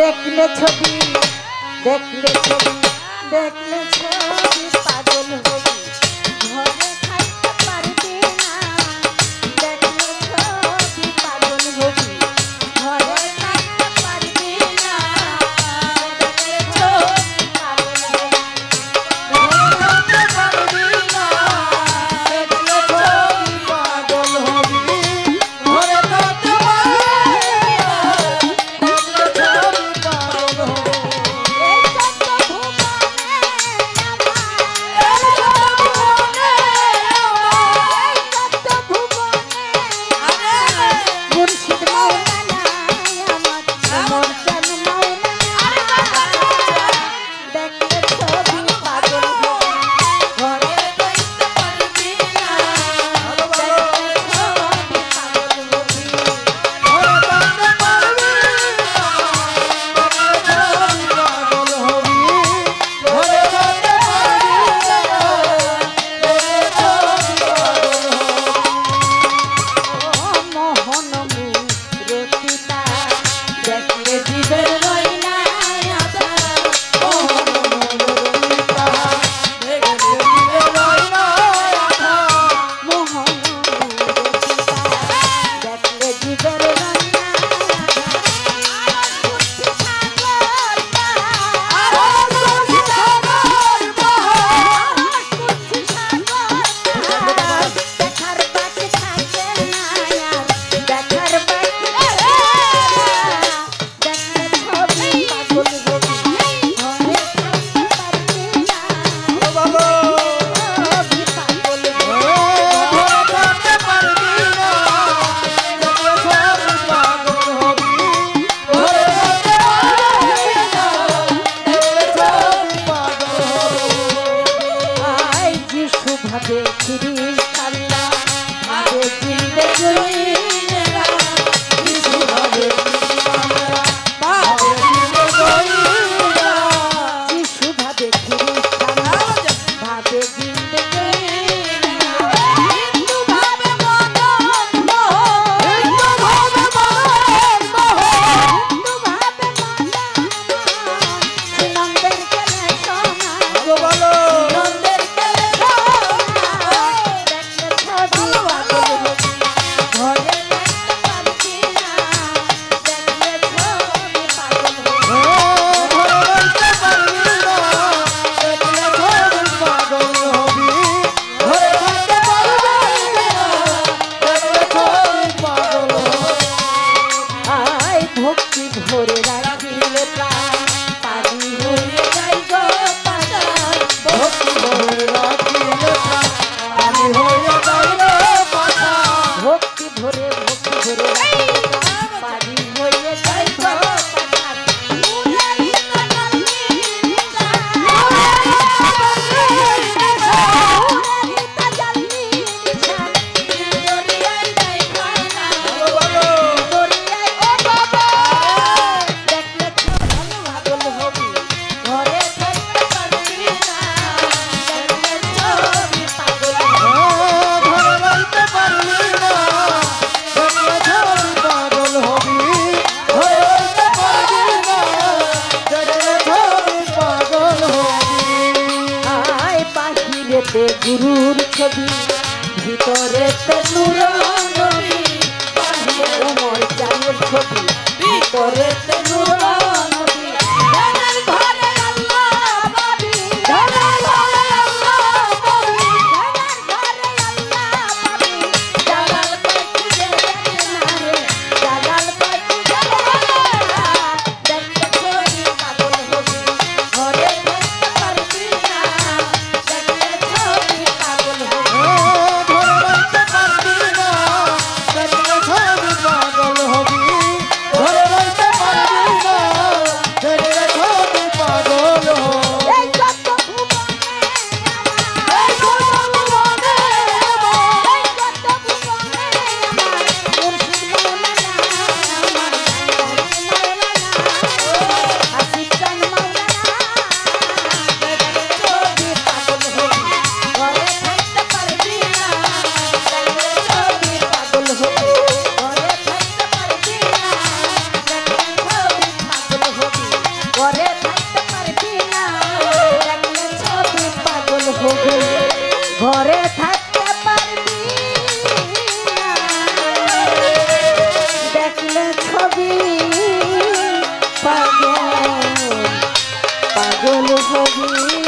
দেখলে ছবি দেখলে ছবি দেখলে ছবি পাগল হবি ঘরে থাকতে পারবি না দেখলে ছবি পাগল হবি ঘরে থাকতে পারবি না দেখলে ছবি পাগল হবি ঘরে থাকতে পারবি না দেখলে ছবি পাগল হবি ঘরে থাকতে গুরুর ছবি ভিতরেতে নূর নবী বাহিরে ওমর জানের ছবি ভিতরেতে নূর নবী জানের ঘরে আল্লাহ পাবি জানের ঘরে আল্লাহ পাবি জানের ঘরে আল্লাহ পাবি জালাল পাই খুঁজে দেখে না রে জালাল পাই খুঁজে দেখতে ছবি পাগল হবি ঘরে থাকতে পারবি না ঘরে রইতে পারবি ঘরে থাকতে পারবি না, দেখলে ছবি পাগল পাগল হবি।